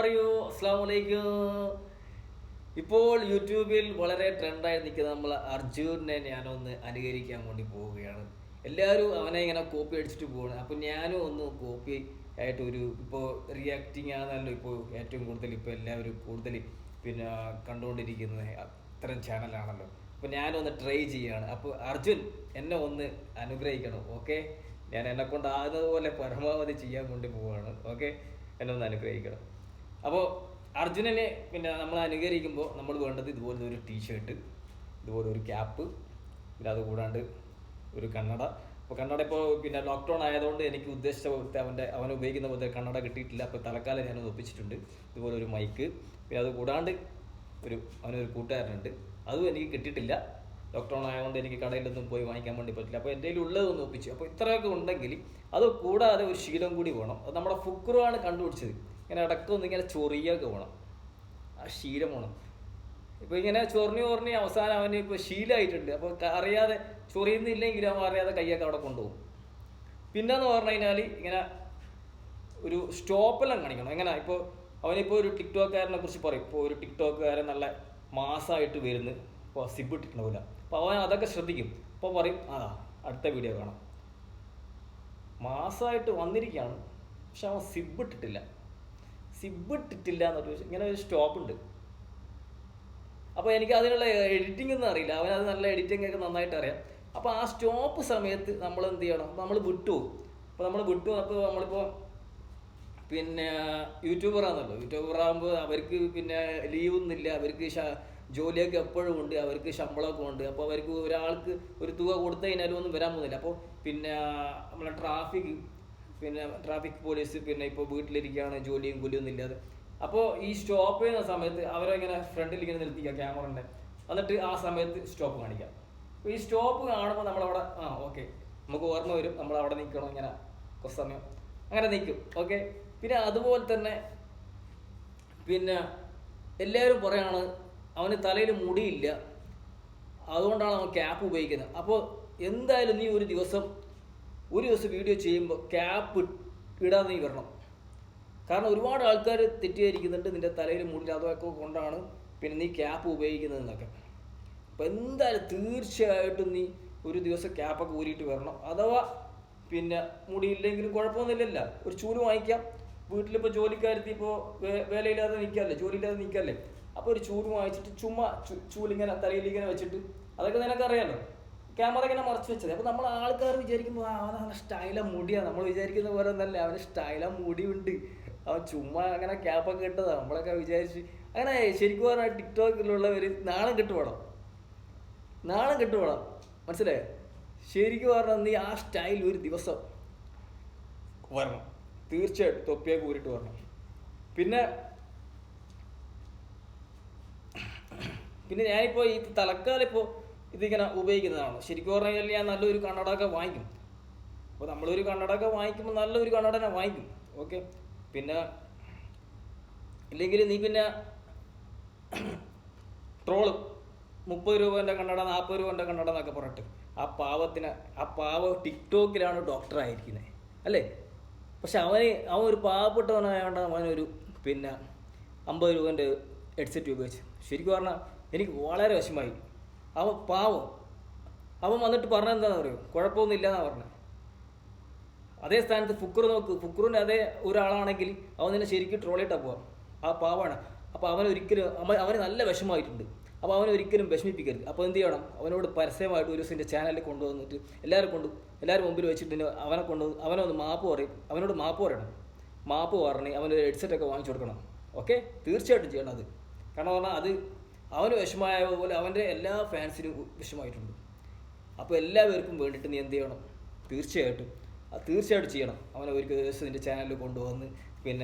പറയൂ. അസ്സലാമു അലൈക്കും. ഇപ്പോൾ യൂട്യൂബിൽ വളരെ ട്രെൻഡായി നിൽക്കുന്ന നമ്മൾ അർജുനെ ഞാനൊന്ന് അനുകരിക്കാൻ വേണ്ടി പോവുകയാണ്. എല്ലാവരും അവനെ ഇങ്ങനെ കോപ്പി അടിച്ചിട്ട് പോവാണ്. അപ്പോൾ ഞാനും ഒന്ന് കോപ്പി ആയിട്ട് ഇപ്പോൾ റിയാക്ടിങ് ആണല്ലോ ഇപ്പോൾ ഏറ്റവും കൂടുതൽ ഇപ്പോൾ എല്ലാവരും കൂടുതൽ കണ്ടുകൊണ്ടിരിക്കുന്നത് അത്തരം ചാനലാണല്ലോ. അപ്പോൾ ഞാനൊന്ന് ട്രൈ ചെയ്യുകയാണ്. അപ്പോൾ അർജുൻ എന്നെ ഒന്ന് അനുഗ്രഹിക്കണം. ഓക്കെ, ഞാൻ എന്നെക്കൊണ്ട് ആകുന്നതുപോലെ പരമാവധി ചെയ്യാൻ വേണ്ടി പോവുകയാണ്. ഓക്കെ, എന്നെ ഒന്ന് അനുഗ്രഹിക്കണം. അപ്പോൾ അർജുനനെ നമ്മൾ അനുകരിക്കുമ്പോൾ നമ്മൾ വേണ്ടത് ഇതുപോലത്തെ ഒരു ടീഷർട്ട്, ഇതുപോലെ ഒരു ക്യാപ്പ്, പിന്നെ അത് കൂടാണ്ട് ഒരു കണ്ണട. അപ്പോൾ കണ്ണട ഇപ്പോൾ ലോക്ക്ഡൗൺ ആയതുകൊണ്ട് എനിക്ക് ഉദ്ദേശിച്ച പോലത്തെ അവൻ ഉപയോഗിക്കുന്ന പോലത്തെ കണ്ണട കിട്ടിയിട്ടില്ല. അപ്പോൾ തലക്കാലം ഞാനത് ഒപ്പിച്ചിട്ടുണ്ട്. ഇതുപോലെ ഒരു മൈക്ക്, പിന്നെ അത് കൂടാണ്ട് അവനൊരു കൂട്ടുകാരനുണ്ട്, അതും എനിക്ക് കിട്ടിയിട്ടില്ല. ലോക്ക്ഡൗൺ ആയതുകൊണ്ട് എനിക്ക് കടയിലൊന്നും പോയി വാങ്ങിക്കാൻ വേണ്ടി പറ്റില്ല. അപ്പോൾ എൻ്റെ ഉള്ളതൊന്നും ഒപ്പിച്ചു. അപ്പോൾ ഇത്രയൊക്കെ ഉണ്ടെങ്കിൽ അത് കൂടാതെ ഒരു ശീലം കൂടി വേണം. അത് നമ്മുടെ ഫുക്രുവാണ് കണ്ടുപിടിച്ചത്. ഇങ്ങനെ ഇടക്കൊന്നും ഇങ്ങനെ ചൊറിയൊക്കെ വേണം, ആ ശീലം വേണം. ഇപ്പോൾ ഇങ്ങനെ ചൊറിഞ്ഞ് അവസാനം അവന് ഇപ്പോൾ ശീലമായിട്ടുണ്ട്. അപ്പോൾ അറിയാതെ ചൊറിയുന്നില്ലെങ്കിലും അവൻ അറിയാതെ കൈയൊക്കെ അവിടെ കൊണ്ടുപോകും. പിന്നെന്ന് പറഞ്ഞു കഴിഞ്ഞാൽ ഇങ്ങനെ ഒരു സ്റ്റോപ്പെല്ലാം കാണിക്കണം. എങ്ങനെ ഇപ്പോൾ അവനിപ്പോൾ ഒരു ടിക്ടോക്കുകാരനെ കുറിച്ച് പറയും. ഇപ്പോൾ ഒരു ടിക്ടോക്കുകാരൻ നല്ല മാസമായിട്ട് വരുന്നു, ഇപ്പോൾ സിബ് ഇട്ടിട്ടുണ്ടാവില്ല. അപ്പോൾ അവൻ അതൊക്കെ ശ്രദ്ധിക്കും. അപ്പോൾ പറയും അടുത്ത വീഡിയോ കാണാം. മാസമായിട്ട് വന്നിരിക്കുകയാണ്, പക്ഷെ അവൻ സിബ് ഇട്ടിട്ടില്ല എന്നൊരു ഇങ്ങനെ ഒരു സ്റ്റോപ്പുണ്ട്. അപ്പോൾ എനിക്ക് അതിനുള്ള എഡിറ്റിംഗ് ഒന്നും അറിയില്ല. അവനത് നല്ല എഡിറ്റിംഗ് ഒക്കെ നന്നായിട്ട് അറിയാം. അപ്പോൾ ആ സ്റ്റോപ്പ് സമയത്ത് നമ്മൾ എന്ത് ചെയ്യണം, നമ്മൾ വിട്ടുപോകും. അപ്പോൾ നമ്മളിപ്പോൾ യൂട്യൂബറാണല്ലോ. യൂട്യൂബറാകുമ്പോൾ അവർക്ക് ലീവൊന്നുമില്ല, അവർക്ക് ജോലിയൊക്കെ എപ്പോഴും ഉണ്ട്, അവർക്ക് ശമ്പളമൊക്കെ ഉണ്ട്. അപ്പോൾ അവർക്ക് ഒരാൾക്ക് ഒരു തുക കൊടുത്തു കഴിഞ്ഞാലും ഒന്നും വരാൻ പോകുന്നില്ല. അപ്പോൾ നമ്മളെ ട്രാഫിക് പോലീസ് ഇപ്പോൾ വീട്ടിലിരിക്കുകയാണ്, ജോലിയും കൂലിയൊന്നും ഇല്ലാതെ. അപ്പോൾ ഈ സ്റ്റോപ്പ് ചെയ്യുന്ന സമയത്ത് അവരെ ഇങ്ങനെ ഫ്രണ്ടിൽ ഇങ്ങനെ നിർത്തിക്കുക ക്യാമറൻ്റെ, എന്നിട്ട് ആ സമയത്ത് സ്റ്റോപ്പ് കാണിക്കാം. അപ്പോൾ ഈ സ്റ്റോപ്പ് കാണുമ്പോൾ നമ്മളവിടെ ഓക്കെ, നമുക്ക് ഓർമ്മ വരും നമ്മൾ അവിടെ നിൽക്കണം, ഇങ്ങനെ കുറച്ച് സമയം അങ്ങനെ നിൽക്കും. ഓക്കെ, പിന്നെ അതുപോലെ തന്നെ എല്ലാവരും പറയാണ് അവന് തലയിൽ മുടിയില്ല, അതുകൊണ്ടാണ് അവൻ ക്യാപ്പ് ഉപയോഗിക്കുന്നത്. അപ്പോൾ എന്തായാലും നീ ഒരു ദിവസം വീഡിയോ ചെയ്യുമ്പോൾ ക്യാപ്പ് ഇടാതെ നീ വരണം. കാരണം ഒരുപാട് ആൾക്കാർ തെറ്റിദ്ധരിക്കുന്നുണ്ട് നിൻ്റെ തലയിൽ മുടി അതൊക്കെ കൊണ്ടാണ് നീ ക്യാപ്പ് ഉപയോഗിക്കുന്നതെന്നൊക്കെ. അപ്പോൾ എന്തായാലും തീർച്ചയായിട്ടും നീ ഒരു ദിവസം ക്യാപ്പൊക്കെ ഊരിയിട്ട് വരണം. അഥവാ മുടിയില്ലെങ്കിലും കുഴപ്പമൊന്നുമില്ലല്ലോ, ഒരു ചൂല് വാങ്ങിക്കാം. വീട്ടിലിപ്പോൾ ജോലിക്കാരത്തി ഇപ്പോൾ വേലയില്ലാതെ നിൽക്കാല്ലേ, ജോലിയില്ലാതെ നിൽക്കാല്ലേ, അപ്പോൾ ഒരു ചൂല് വാങ്ങിച്ചിട്ട് ചുമ്മാ ചൂലിങ്ങനെ തലയിലിങ്ങനെ വെച്ചിട്ട്, അതൊക്കെ നിനക്കറിയാമല്ലോ, ക്യാമറ ഇങ്ങനെ മറച്ച് വെച്ചത്. അപ്പോൾ നമ്മൾ ആൾക്കാർ വിചാരിക്കുമ്പോൾ അവൻ നല്ല സ്റ്റൈലാ മുടിയാണ്, നമ്മൾ വിചാരിക്കുന്ന പോലെ ഒന്നല്ല, അവന് സ്റ്റൈലാ മുടിയുണ്ട്, അവൻ ചുമ്മാ അങ്ങനെ ക്യാപ്പൊക്കെ ഇട്ടതാണ് നമ്മളൊക്കെ വിചാരിച്ച്. അങ്ങനെ ശരിക്കും പറഞ്ഞാൽ ടിക്ടോക്കിലുള്ളവർ നാണം കെട്ടുപോണം, മനസ്സിലായോ? ശരിക്കും പറഞ്ഞാൽ നീ ആ സ്റ്റൈൽ ഒരു ദിവസം വരണം, തീർച്ചയായിട്ടും തൊപ്പിയൊക്കെ ഊരിട്ട് വരണം. പിന്നെ ഞാനിപ്പോൾ ഈ തലക്കാലിപ്പോൾ ഇതിങ്ങനെ ഉപയോഗിക്കുന്നതാണ്. ശരിക്കും പറഞ്ഞു കഴിഞ്ഞാൽ ഞാൻ നല്ലൊരു കണ്ണടയൊക്കെ വാങ്ങിക്കും. അപ്പോൾ നമ്മളൊരു കണ്ണടയൊക്കെ വാങ്ങിക്കുമ്പോൾ നല്ലൊരു കണ്ണടനെ വാങ്ങിക്കും. ഓക്കെ, ഇല്ലെങ്കിൽ നീ ട്രോളും 30 രൂപേൻ്റെ കണ്ണട, 40 രൂപേൻ്റെ കണ്ണട എന്നൊക്കെ പറഞ്ഞിട്ട് ആ പാവ ടിക്ടോക്കിലാണ് ഡോക്ടറായിരിക്കുന്നത് അല്ലേ. പക്ഷെ അവൻ ഒരു പാവപ്പെട്ടവനായതുകൊണ്ട് അവനൊരു 50 രൂപേൻ്റെ ഹെഡ്സെറ്റ് ഉപയോഗിച്ച്. ശരിക്കും പറഞ്ഞാൽ എനിക്ക് വളരെ വിഷമമായി. അവൻ പാവം, അവൻ വന്നിട്ട് പറഞ്ഞെന്താണെന്ന് പറയും, കുഴപ്പമൊന്നും ഇല്ലയെന്നാണ് പറഞ്ഞത്. അതേ സ്ഥാനത്ത് ഫുക്രു നോക്ക്, ഫുക്രുവിൻ്റെ അതേ ഒരാളാണെങ്കിൽ അവൻ നിന്നെ ശരിക്കും ട്രോളിയിട്ടാണ് പോവാം. ആ പാവമാണ്. അപ്പോൾ അവന് നല്ല വിഷമമായിട്ടുണ്ട്. അപ്പോൾ അവനൊരിക്കലും വിഷമിപ്പിക്കരുത്. അപ്പോൾ എന്ത് ചെയ്യണം, അവനോട് പരസ്യമായിട്ട് ഒരു ദിവസം ചാനലിൽ കൊണ്ടുവന്നിട്ട് എല്ലാവരും മുമ്പിൽ വെച്ചിട്ട് അവനൊന്ന് മാപ്പ് പറയും, അവനോട് മാപ്പ് പറയണം. മാപ്പ് പറഞ്ഞ് അവനൊരു ഹെഡ്സെറ്റൊക്കെ വാങ്ങിച്ചു കൊടുക്കണം. ഓക്കെ, തീർച്ചയായിട്ടും ചെയ്യണം അത്. കാരണം പറഞ്ഞാൽ അത് അവന് വിഷമമായ പോലെ അവൻ്റെ എല്ലാ ഫാൻസിനും വിഷമമായിട്ടുണ്ട്. അപ്പോൾ എല്ലാവർക്കും വേണ്ടിയിട്ട് നീ എന്ത് ചെയ്യണം, തീർച്ചയായിട്ടും ചെയ്യണം. അവനെ ഒരു ദിവസം നിൻ്റെ ചാനലിൽ കൊണ്ടുവന്ന്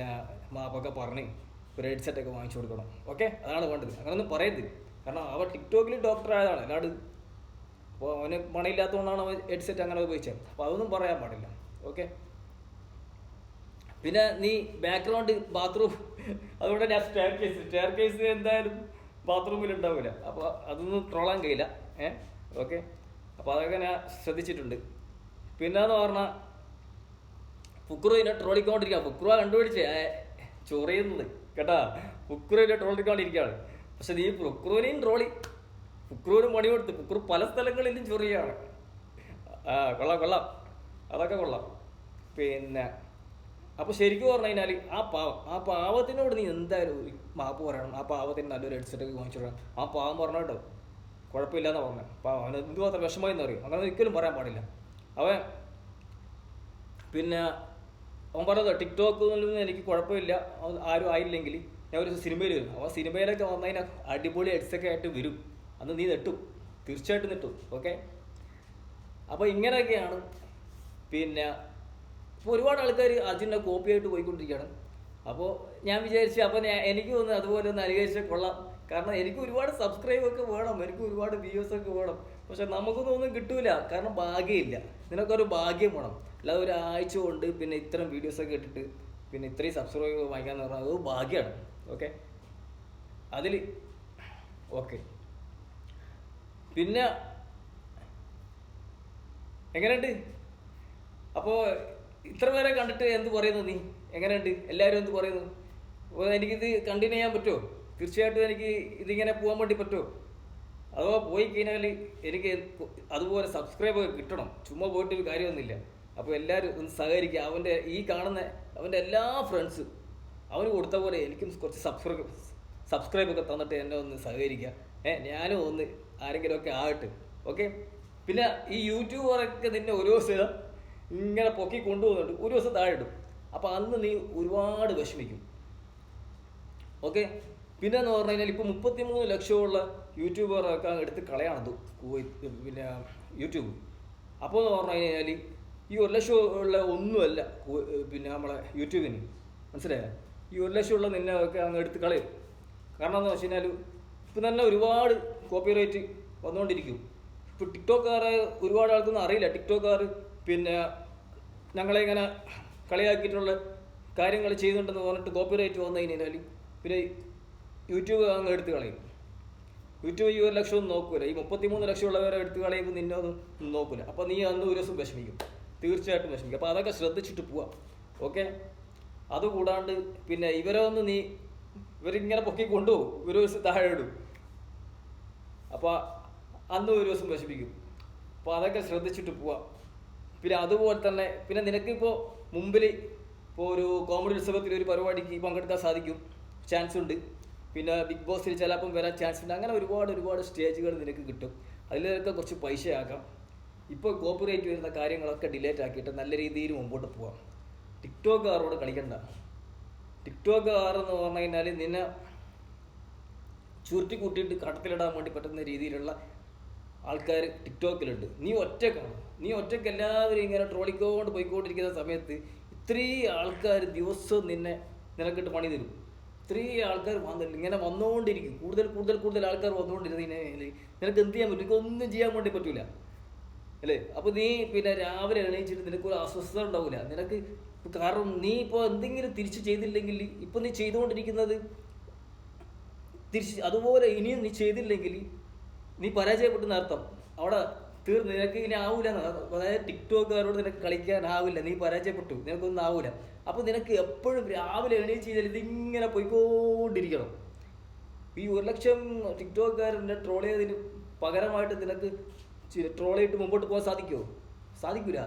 മാപ്പൊക്കെ പറഞ്ഞ് ഒരു ഹെഡ്സെറ്റൊക്കെ വാങ്ങിച്ചു കൊടുക്കണം. ഓക്കെ, അതാണ് വേണ്ടത്. അങ്ങനെയൊന്നും പറയരുത്. കാരണം അവൻ ടിക്ടോക്കിൽ ഡോക്ടറായതാണ്, അല്ലാണ്ട് അപ്പോൾ അവന് പണയില്ലാത്തതുകൊണ്ടാണ് അവൻ ഹെഡ്സെറ്റ് അങ്ങനെ ഉപയോഗിച്ചത്. അപ്പോൾ അതൊന്നും പറയാൻ പാടില്ല. ഓക്കെ, നീ ബാക്ക്ഗ്രൗണ്ട് ബാത്റൂം, അതുകൊണ്ട് ഞാൻ സ്റ്റെയർ കേസ് എന്തായാലും ബാത്റൂമിൽ ഉണ്ടാവില്ല. അപ്പോൾ അതൊന്നും ട്രോളാൻ കഴിയില്ല. ഓക്കെ, അപ്പോൾ അതൊക്കെ ഞാൻ ശ്രദ്ധിച്ചിട്ടുണ്ട്. പിന്നെന്ന് പറഞ്ഞാൽ ഫുക്രു ഇതിനെ ട്രോളിക്കൊണ്ടിരിക്കുക. ഫുക്രുവ കണ്ടുപിടിച്ചേ ചൊറിയുന്നത് കേട്ടാ. ഫുക്രുവിനെ ട്രോളിക്കൊണ്ടിരിക്കുകയാണ്. പക്ഷെ നീ ഫുക്രുവിനെയും ട്രോളി, ഫുക്രുവിന് പണി കൊടുത്ത് ഫുക്രു പല സ്ഥലങ്ങളിലും ചൊറിയാണ്. കൊള്ളാം കൊള്ളാം, അതൊക്കെ കൊള്ളാം. പിന്നെ അപ്പോൾ ശരിക്കും പറഞ്ഞു കഴിഞ്ഞാൽ ആ പാവത്തിനോട് നീ എന്തായാലും മാപ്പ് പറയണം. ആ പാവത്തിന് നല്ലൊരു ഹെഡ്സെറ്റൊക്കെ വാങ്ങിച്ചു കൊടുക്കണം. ആ പാവം പറഞ്ഞു കേട്ടോ, കുഴപ്പമില്ലാന്ന് പറഞ്ഞത്. പാവം അവന് എന്തുമാത്രം വിഷമമായെന്ന് അറിയും. അങ്ങനെ ഒരിക്കലും പറയാൻ പാടില്ല. അവൻ പിന്നെ അവൻ പറഞ്ഞത് ടിക്ടോക്ക് എനിക്ക് കുഴപ്പമില്ല, ആരും ആയില്ലെങ്കിൽ ഞാൻ ഒരു സിനിമയിൽ വരും. അവൻ സിനിമയിലൊക്കെ വന്നതിനാൽ അടിപൊളി ഹെഡ്സൊക്കെ ആയിട്ട് വരും. അന്ന് നീ നെട്ടും, തീർച്ചയായിട്ടും നെട്ടും. ഓക്കെ, അപ്പോൾ ഇങ്ങനെയൊക്കെയാണ്. പിന്നെ ഇപ്പോൾ ഒരുപാട് ആൾക്കാർ അർജുനെ കോപ്പി ആയിട്ട് പോയിക്കൊണ്ടിരിക്കുകയാണ്. അപ്പോൾ ഞാൻ വിചാരിച്ചു, അപ്പോൾ എനിക്ക് ഒന്ന് അതുപോലെ ഒന്ന് അനുകരിച്ചാൽ കൊള്ളാം. കാരണം എനിക്ക് ഒരുപാട് സബ്സ്ക്രൈബൊക്കെ വേണം, എനിക്ക് ഒരുപാട് വ്യൂസൊക്കെ വേണം. പക്ഷെ നമുക്കൊന്നും ഒന്നും കിട്ടൂല, കാരണം ഭാഗ്യമില്ല. നിനക്കൊരു ഭാഗ്യം വേണം. അല്ലാതെ ഒരാഴ്ച കൊണ്ട് പിന്നെ ഇത്തരം വീഡിയോസൊക്കെ ഇട്ടിട്ട് പിന്നെ ഇത്രയും സബ്സ്ക്രൈബ് വാങ്ങിക്കാന്ന് പറഞ്ഞാൽ അത് ഭാഗ്യമാണ്. ഓക്കെ, അതിൽ ഓക്കെ. പിന്നെ എങ്ങനെയുണ്ട്? അപ്പോൾ ഇത്ര പേരെ കണ്ടിട്ട് എന്ത് പറയുന്നു നീ? എങ്ങനെയുണ്ട്? എല്ലാവരും എന്ത് പറയുന്നു? എനിക്കിത് കണ്ടിന്യൂ ചെയ്യാൻ പറ്റുമോ? തീർച്ചയായിട്ടും എനിക്ക് ഇതിങ്ങനെ പോകാൻ വേണ്ടി പറ്റുമോ? അഥവാ പോയി കഴിഞ്ഞാൽ എനിക്ക് അതുപോലെ സബ്സ്ക്രൈബ് കിട്ടണം. ചുമ്മാ പോയിട്ടൊരു കാര്യമൊന്നുമില്ല. അപ്പോൾ എല്ലാവരും ഒന്ന് സഹകരിക്കുക. അവൻ്റെ ഈ കാണുന്ന അവൻ്റെ എല്ലാ ഫ്രണ്ട്സും അവന് കൊടുത്ത പോലെ എനിക്കും കുറച്ച് സബ്സ്ക്രൈബൊക്കെ തന്നിട്ട് എന്നെ ഒന്ന് സഹകരിക്കുക. ഞാനും ഒന്ന് ആരെങ്കിലുമൊക്കെ ആകട്ടെ. ഓക്കെ. പിന്നെ ഈ യൂട്യൂബറൊക്കെ നിന്നെ ഒരു ദിവസം ഇങ്ങനെ പൊക്കി കൊണ്ടുപോകുന്നുണ്ട്, ഒരു ദിവസം താഴെ ഇടും. അപ്പോൾ അന്ന് നീ ഒരുപാട് വിഷമിക്കും. ഓക്കെ. പിന്നെ എന്ന് പറഞ്ഞു കഴിഞ്ഞാൽ ഇപ്പോൾ 33 ലക്ഷമുള്ള യൂട്യൂബറൊക്കെ എടുത്ത് കളയാണത് പിന്നെ യൂട്യൂബ്. അപ്പോൾ എന്ന് പറഞ്ഞു കഴിഞ്ഞാൽ ഈ 1 ലക്ഷം ഉള്ള ഒന്നുമല്ല പിന്നെ നമ്മളെ യൂട്യൂബിന്, മനസ്സിലായോ? ഈ 1 ലക്ഷമുള്ള നിന്നെ ഒക്കെ അങ്ങ് എടുത്ത് കളയും. കാരണം എന്താണെന്ന് വെച്ച് കഴിഞ്ഞാൽ ഇപ്പം തന്നെ ഒരുപാട് കോപ്പിറൈറ്റ് വന്നുകൊണ്ടിരിക്കും. ഇപ്പോൾ ടിക്ടോക്കാരെ ഒരുപാട് ആൾക്കൊന്നും അറിയില്ല. ടിക്ടോക്കാർ പിന്നെ ഞങ്ങളെ ഇങ്ങനെ കളിയാക്കിയിട്ടുള്ള കാര്യങ്ങൾ ചെയ്യുന്നുണ്ടെന്ന് പറഞ്ഞിട്ട് കോപ്പിറൈറ്റ് വന്നു കഴിഞ്ഞാൽ പിന്നെ യൂട്യൂബ് അങ്ങ് എടുത്ത് കളയും. യൂട്യൂബ് ഈ 1 ലക്ഷം ഒന്നും നോക്കൂല. ഈ 33 ലക്ഷമുള്ളവരെ എടുത്ത് കളയുമ്പോൾ നിന്നെ ഒന്നും നോക്കൂല. അപ്പോൾ നീ അന്ന് ഒരു ദിവസം വിഷമിക്കും, തീർച്ചയായിട്ടും വിഷമിക്കും. അപ്പോൾ അതൊക്കെ ശ്രദ്ധിച്ചിട്ട് പോവാം. ഓക്കെ. അതുകൂടാണ്ട് പിന്നെ ഇവരിങ്ങനെ പൊക്കി കൊണ്ടുപോകും, ഒരു ദിവസം താഴെ ഇടും. അപ്പോൾ അന്ന് ഒരു ദിവസം വിഷമിക്കും. അപ്പോൾ അതൊക്കെ ശ്രദ്ധിച്ചിട്ട് പോവാം. പിന്നെ അതുപോലെ തന്നെ പിന്നെ നിനക്കിപ്പോൾ മുമ്പിൽ ഇപ്പോൾ ഒരു കോമഡി ഉത്സവത്തിൽ ഒരു പരിപാടിക്ക് പങ്കെടുക്കാൻ സാധിക്കും, ചാൻസ് ഉണ്ട്. പിന്നെ ബിഗ് ബോസിൽ ചിലപ്പം വരാൻ ചാൻസ് ഉണ്ട്. അങ്ങനെ ഒരുപാട് സ്റ്റേജുകൾ നിനക്ക് കിട്ടും. അതിലൊക്കെ കുറച്ച് പൈസയാക്കാം. ഇപ്പോൾ കോപ്പിറൈറ്റ് വരുന്ന കാര്യങ്ങളൊക്കെ ഡിലേറ്റ് ആക്കിയിട്ട് നല്ല രീതിയിൽ മുമ്പോട്ട് പോവാം. ടിക്ടോക്കുകാരോട് കളിക്കണ്ട. ടിക്ടോക്കുകാരെന്ന് പറഞ്ഞു കഴിഞ്ഞാൽ നിന്നെ ചുരുട്ടി കൂട്ടിയിട്ട് കടത്തിലിടാൻ വേണ്ടി പറ്റുന്ന രീതിയിലുള്ള ആൾക്കാർ ടിക്ടോക്കിലുണ്ട്. നീ ഒറ്റയ്ക്ക് എല്ലാവരും ഇങ്ങനെ ട്രോളിക്കൊണ്ട് പോയിക്കൊണ്ടിരിക്കുന്ന സമയത്ത് ഇത്രയും ആൾക്കാർ ദിവസവും നിനക്കിട്ട് പണി തരും. ഇത്രയും ആൾക്കാർ ഇങ്ങനെ വന്നുകൊണ്ടിരിക്കും. കൂടുതൽ ആൾക്കാർ വന്നുകൊണ്ടിരുന്നതിനാൽ നിനക്ക് എന്ത് ചെയ്യാൻ പറ്റും? എനിക്കൊന്നും ചെയ്യാൻ വേണ്ടി പറ്റൂല അല്ലേ? അപ്പോൾ നീ പിന്നെ രാവിലെ എണീച്ചിട്ട് നിനക്കൊരു അസ്വസ്ഥത ഉണ്ടാവില്ല നിനക്ക്. കാരണം നീ ഇപ്പോൾ എന്തെങ്കിലും തിരിച്ച് ചെയ്തില്ലെങ്കിൽ, ഇപ്പം നീ ചെയ്തുകൊണ്ടിരിക്കുന്നത് അതുപോലെ ഇനിയും നീ ചെയ്തില്ലെങ്കിൽ നീ പരാജയപ്പെട്ടെന്ന് അർത്ഥം. അവിടെ തീർന്നു, നിനക്ക് ഇനി ആവൂല. അതായത് ടിക്ടോക്കുകാരോട് നിനക്ക് കളിക്കാനാവില്ല, നീ പരാജയപ്പെട്ടു, നിനക്കൊന്നും ആവൂല. അപ്പോൾ നിനക്ക് എപ്പോഴും രാവിലെ എണീച്ച് ചെയ്താൽ ഇതിങ്ങനെ പോയിക്കൊണ്ടിരിക്കണം. ഈ 1 ലക്ഷം ടിക്ടോക്കുകാരൻ്റെ ട്രോൾ ചെയ്തതിന് പകരമായിട്ട് നിനക്ക് ട്രോൾ ചെയ്തിട്ട് മുമ്പോട്ട് പോകാൻ സാധിക്കുമോ? സാധിക്കില്ല.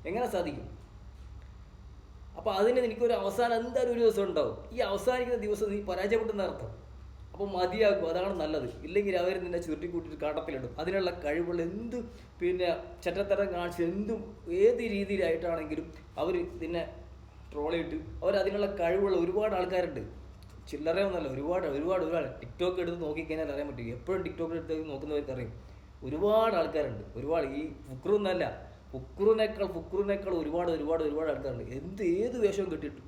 എങ്ങനെ സാധിക്കും? അപ്പോൾ അതിന് എനിക്കൊരു അവസാനം എന്തായാലും ഒരു ദിവസം ഉണ്ടാവും. ഈ അവസാനിക്കുന്ന ദിവസം നീ പരാജയപ്പെട്ടെന്ന് അർത്ഥം. അപ്പോൾ മതിയാകും, അതാണ് നല്ലത്. ഇല്ലെങ്കിൽ അവർ നിന്നെ ചുരുട്ടിക്കൂട്ടിട്ട് കാട്ടത്തിലിടും. അതിനുള്ള കഴിവുള്ള പിന്നെ ചെറ്റത്തരം കാണിച്ച് ഏത് രീതിയിലായിട്ടാണെങ്കിലും അവർ നിന്നെ ട്രോൾ ചെയ്തിട്ട് അതിനുള്ള കഴിവുള്ള ഒരുപാട് ആൾക്കാരുണ്ട്. ചില്ലറയൊന്നുമല്ല, ഒരുപാട് ടിക്ടോക്ക് എടുത്ത് നോക്കിക്കഴിഞ്ഞാൽ അറിയാൻ പറ്റും. എപ്പോഴും ടിക്ടോക്ക് എടുത്ത് നോക്കുന്നവർക്ക് അറിയും. ഒരുപാട് ആൾക്കാരുണ്ട്. ഈ ഫുക്രുനേക്കാൾ ഒരുപാട് ആൾക്കാരുണ്ട്. ഏത് വേഷവും കിട്ടിയിട്ടു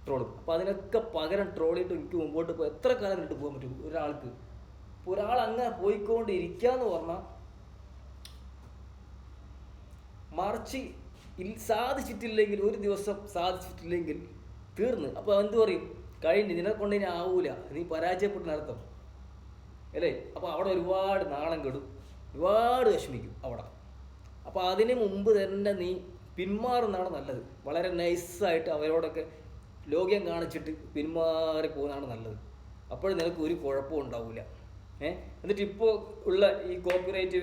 ട്രോളും. അപ്പോൾ അതിനൊക്കെ പകരം ട്രോളിയിട്ട് എനിക്ക് മുമ്പോട്ട് പോയി എത്ര കാലം ഇട്ട് പോകാൻ പറ്റും ഒരാൾക്ക്? ഒരാൾ അങ്ങനെ പോയിക്കൊണ്ടിരിക്കാന്ന് പറഞ്ഞാൽ മറിച്ച് സാധിച്ചിട്ടില്ലെങ്കിൽ, ഒരു ദിവസം സാധിച്ചിട്ടില്ലെങ്കിൽ തീർന്ന്. അപ്പോൾ എന്ത് പറയും? കഴിഞ്ഞ്, നിന്നെ കൊണ്ട് ഇനി ആവൂല, നീ പരാജയപ്പെട്ടെന്നർത്ഥം അല്ലേ? അപ്പോൾ അവിടെ ഒരുപാട് നാണം കെടും, ഒരുപാട് വിഷമിക്കും അവിടെ. അപ്പോൾ അതിന് മുമ്പ് തന്നെ നീ പിന്മാറുന്നതാണ് നല്ലത്. വളരെ നൈസായിട്ട് അവരോടൊക്കെ ലോക്യം കാണിച്ചിട്ട് പിന്മാറി പോകുന്നതാണ് നല്ലത്. അപ്പോൾ നിനക്ക് ഒരു കുഴപ്പവും ഉണ്ടാവില്ല. എന്നിട്ട് ഇപ്പോൾ ഉള്ള ഈ കോപ്പിറൈറ്റ്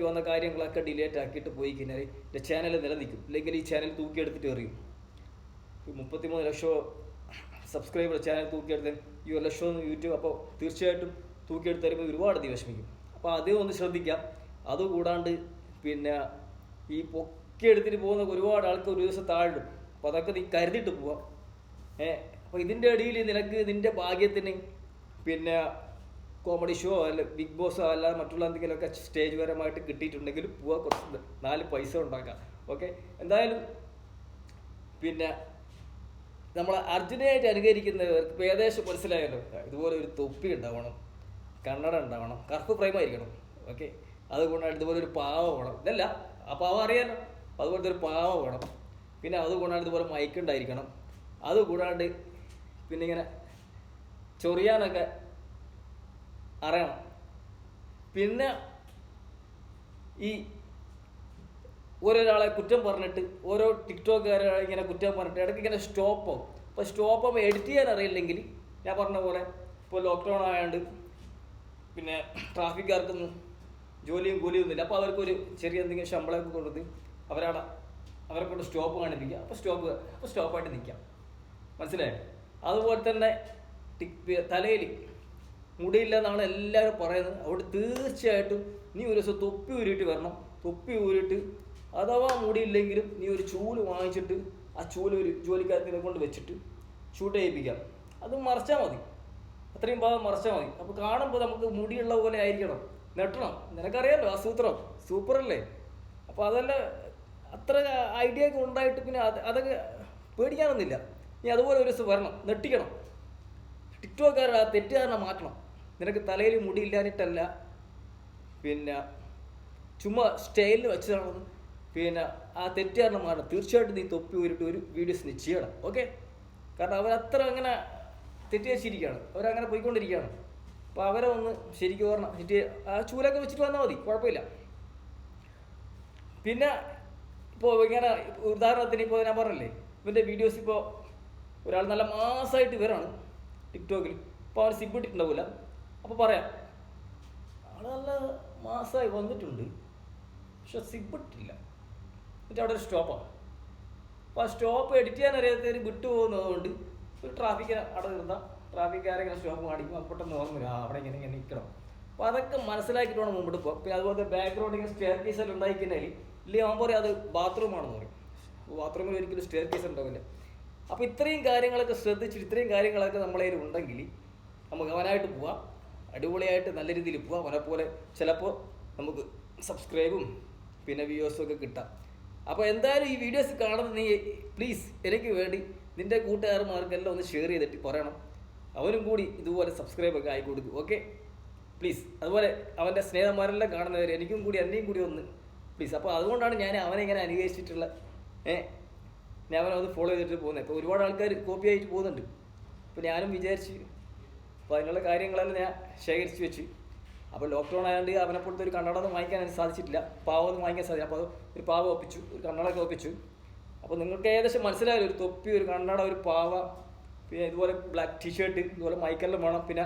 വന്ന കാര്യങ്ങളൊക്കെ ഡിലേറ്റ് ആക്കിയിട്ട് പോയി കഴിഞ്ഞാൽ എൻ്റെ ചാനൽ നിലനിൽക്കും. ഇല്ലെങ്കിൽ ഈ ചാനൽ തൂക്കിയെടുത്തിട്ട് എറിയും. 33 ലക്ഷം സബ്സ്ക്രൈബർ ചാനൽ തൂക്കിയെടുത്ത് ഈ 1 ലക്ഷം യൂട്യൂബ്, അപ്പോൾ തീർച്ചയായിട്ടും തൂക്കിയെടുത്ത് തരുമ്പോൾ ഒരുപാട് വിഷമിക്കും. അപ്പോൾ അതേ ഒന്ന് ശ്രദ്ധിക്കാം. അതുകൂടാണ്ട് പിന്നെ ഈ പൊക്കിയെടുത്തിട്ട് പോകുന്ന ഒരുപാട് ആൾക്ക് ഒരു ദിവസം താഴും. അപ്പോൾ അതൊക്കെ നീ കരുതിയിട്ട് പോവാം. അപ്പോൾ ഇതിൻ്റെ ഇടയിൽ നിനക്ക് നിൻ്റെ ഭാഗ്യത്തിന് പിന്നെ കോമഡി ഷോ അല്ല ബിഗ് ബോസോ അല്ലാതെ മറ്റുള്ള എന്തെങ്കിലുമൊക്കെ സ്റ്റേജ് പരമായിട്ട് കിട്ടിയിട്ടുണ്ടെങ്കിൽ പോവാ, കുറച്ച് 4 പൈസ ഉണ്ടാക്കാം. ഓക്കെ, എന്തായാലും പിന്നെ നമ്മൾ അർജുനായിട്ട് അനുകരിക്കുന്നവർക്ക് ഇപ്പോൾ ഏകദേശം മനസ്സിലായല്ലോ. ഇതുപോലെ ഒരു തൊപ്പി ഉണ്ടാവണം, കണ്ണട ഉണ്ടാവണം, കറുപ്പ് പ്രേമായിരിക്കണം. ഓക്കെ, അതുകൊണ്ടാണ് ഇതുപോലെ ഒരു പാവ വേണം. ഇതല്ല, ആ പാവ അറിയാലോ, അതുപോലത്തെ ഒരു പാവ വേണം. പിന്നെ അതുകൊണ്ടാണ് ഇതുപോലെ മയക്കുണ്ടായിരിക്കണം. അതുകൂടാണ്ട് പിന്നെ ഇങ്ങനെ ചൊറിയാനൊക്കെ അറിയണം. പിന്നെ ഈ ഓരോരാളെ കുറ്റം പറഞ്ഞിട്ട് ഓരോ ടിക്ടോക്കുകാരെ ഇങ്ങനെ കുറ്റം പറഞ്ഞിട്ട് ഇടയ്ക്ക് ഇങ്ങനെ സ്റ്റോപ്പ് ആവും. അപ്പോൾ സ്റ്റോപ്പ് ആകുമ്പോൾ എഡിറ്റ് ചെയ്യാൻ അറിയില്ലെങ്കിൽ ഞാൻ പറഞ്ഞ പോലെ ഇപ്പോൾ ലോക്ക്ഡൗൺ ആയതുകൊണ്ട് പിന്നെ ട്രാഫിക്കാർക്കൊന്നും ജോലിയും കൂലിയൊന്നുമില്ല. അപ്പോൾ അവർക്കൊരു ചെറിയ എന്തെങ്കിലും ശമ്പളമൊക്കെ കൊടുത്ത് അവരെ കൊണ്ട് സ്റ്റോപ്പ് കാണിപ്പിക്കുക. അപ്പോൾ സ്റ്റോപ്പായിട്ട് നിൽക്കാം. മനസ്സിലായോ? അതുപോലെ തന്നെ തലയിൽ മുടിയില്ല എന്നാണ് എല്ലാവരും പറയുന്നത്. അവിടെ തീർച്ചയായിട്ടും നീ ഒരു ദിവസം തൊപ്പി ഊരിയിട്ട് വരണം. തൊപ്പി ഊരിയിട്ട് അഥവാ മുടിയില്ലെങ്കിലും നീ ഒരു ചൂല് വാങ്ങിച്ചിട്ട് ആ ചൂല് ഒരു ജോലിക്കാരത്തിനെ കൊണ്ട് വെച്ചിട്ട് ഷൂട്ട് ചെയ്യിപ്പിക്കാം. അത് മറച്ചാൽ മതി, അത്രയും ഭാഗം മറച്ചാൽ മതി. അപ്പോൾ കാണുമ്പോൾ നമുക്ക് മുടിയുള്ള പോലെ ആയിരിക്കണം, നെട്ടണം. നിനക്കറിയാമല്ലോ ആ സൂത്രം, സൂപ്പറല്ലേ? അപ്പോൾ അതെല്ലാം അത്ര ഐഡിയ ഒക്കെ ഉണ്ടായിട്ട് പിന്നെ അതൊക്കെ പേടിക്കാനൊന്നുമില്ല. നീ അതുപോലെ ഒരു ദിവസം വരണം, നെട്ടിക്കണം. ടിക്ടോക്കാരുടെ ആ തെറ്റുകാരനെ മാറ്റണം. നിനക്ക് തലയിൽ മുടിയില്ലാഞ്ഞിട്ടല്ല, പിന്നെ ചുമ്മാ സ്റ്റൈലിന് വെച്ചതാണെന്ന്. പിന്നെ ആ തെറ്റുകാരനെ മാറ്റണം. തീർച്ചയായിട്ടും നീ തൊപ്പി ഊരിട്ട് ഒരു വീഡിയോസ് നീ ചെയ്യണം. ഓക്കെ, കാരണം അവരത്ര അങ്ങനെ തെറ്റ് വെച്ചിരിക്കുകയാണ്, അവരങ്ങനെ പോയിക്കൊണ്ടിരിക്കുകയാണ്. അപ്പോൾ അവരെ ഒന്ന് ശരിക്കും ഓർണം. ആ ചൂലൊക്കെ വെച്ചിട്ട് വന്നാൽ മതി, കുഴപ്പമില്ല. പിന്നെ ഇപ്പോൾ ഇങ്ങനെ ഉദാഹരണത്തിന് ഇപ്പോൾ ഞാൻ പറഞ്ഞില്ലേ, ഇവൻ്റെ വീഡിയോസ് ഇപ്പോൾ ഒരാൾ നല്ല മാസമായിട്ട് ഇവരാണ് ടിക്ടോക്കിൽ. ഇപ്പോൾ അവൻ സിബ് ഇട്ടിട്ടുണ്ടാവില്ല. അപ്പോൾ പറയാം, ആൾ നല്ല മാസമായി വന്നിട്ടുണ്ട്, പക്ഷെ സിബ് ഇട്ടില്ല. എന്നിട്ട് അവിടെ ഒരു സ്റ്റോപ്പാണ്. അപ്പോൾ ആ സ്റ്റോപ്പ് എഡിറ്റ് ചെയ്യാൻ അറിയാത്തവർ വിട്ടുപോകുന്നതുകൊണ്ട് ഒരു ട്രാഫിക്കിന് അവിടെ നിർത്താം. ട്രാഫിക്കാരെങ്ങനെ സ്റ്റോപ്പ് കാണിക്കും, അപ്പോൾ പെട്ടെന്ന് ഓർമ്മ വരും അവിടെ ഇങ്ങനെ നിൽക്കണം. അപ്പോൾ അതൊക്കെ മനസ്സിലാക്കിയിട്ട് വേണം മുമ്പോട്ട് പോകാം. പിന്നെ അതുപോലെ ബാക്ക്ഗ്രൗണ്ട് ഇങ്ങനെ സ്റ്റെയർ കേസ് എല്ലാം ഉണ്ടായിക്കഴിഞ്ഞാൽ ഇല്ലെങ്കിൽ അവൻ പറയും അത് ബാത്റൂമാണെന്ന് പറയും. ബാത്റൂമിൽ ഒരിക്കലും സ്റ്റെയർ കേസ് ഉണ്ടാവില്ല. അപ്പോൾ ഇത്രയും കാര്യങ്ങളൊക്കെ ശ്രദ്ധിച്ചിട്ട് ഇത്രയും കാര്യങ്ങളൊക്കെ നമ്മളെ ഉണ്ടെങ്കിൽ നമുക്ക് അവനായിട്ട് പോവാം, അടിപൊളിയായിട്ട് നല്ല രീതിയിൽ പോവാം. അവനെപ്പോലെ ചിലപ്പോൾ നമുക്ക് സബ്സ്ക്രൈബും പിന്നെ വ്യൂവേഴ്സും ഒക്കെ കിട്ടാം. അപ്പോൾ എന്തായാലും ഈ വീഡിയോസ് കാണുന്നത് നീ പ്ലീസ് എനിക്ക് വേണ്ടി നിൻ്റെ കൂട്ടുകാരന്മാർക്കെല്ലാം ഒന്ന് ഷെയർ ചെയ്തിട്ട് പറയണം, അവനും കൂടി ഇതുപോലെ സബ്സ്ക്രൈബൊക്കെ ആയി കൊടുക്കും. Okay, please. അതുപോലെ അവൻ്റെ സ്നേഹന്മാരെല്ലാം കാണുന്നവർ എനിക്കും കൂടി എന്നെയും കൂടി ഒന്ന് പ്ലീസ്. അപ്പോൾ അതുകൊണ്ടാണ് ഞാൻ അവനെ ഇങ്ങനെ അനുകരിച്ചിട്ടുള്ള ഞാൻ അവനത് ഫോളോ ചെയ്തിട്ട് പോകുന്നത്. ഇപ്പോൾ ഒരുപാട് ആൾക്കാർ കോപ്പി ആയിട്ട് പോകുന്നുണ്ട്. അപ്പോൾ ഞാനും വിചാരിച്ച് അപ്പോൾ അതിനുള്ള കാര്യങ്ങളെല്ലാം ഞാൻ ശേഖരിച്ച് വെച്ച്. അപ്പോൾ ലോക്ക്ഡൗൺ ആയതുകൊണ്ട് അവനെപ്പോഴത്തെ ഒരു കണ്ണട വാങ്ങിക്കാൻ എനിക്ക് സാധിച്ചിട്ടില്ല, പാവൊന്നും വാങ്ങിക്കാൻ സാധിച്ചു. അപ്പോൾ ഒരു പാവ ഒപ്പിച്ചു, ഒരു കണ്ണടൊക്കെ ഒപ്പിച്ചു. അപ്പോൾ നിങ്ങൾക്ക് ഏകദേശം മനസ്സിലായാലും ഒരു തൊപ്പി, ഒരു കണ്ണട, ഒരു പാവ, പിന്നെ ഇതുപോലെ ബ്ലാക്ക് ടീഷർട്ട്, ഇതുപോലെ മൈക്കെല്ലാം വേണം. പിന്നെ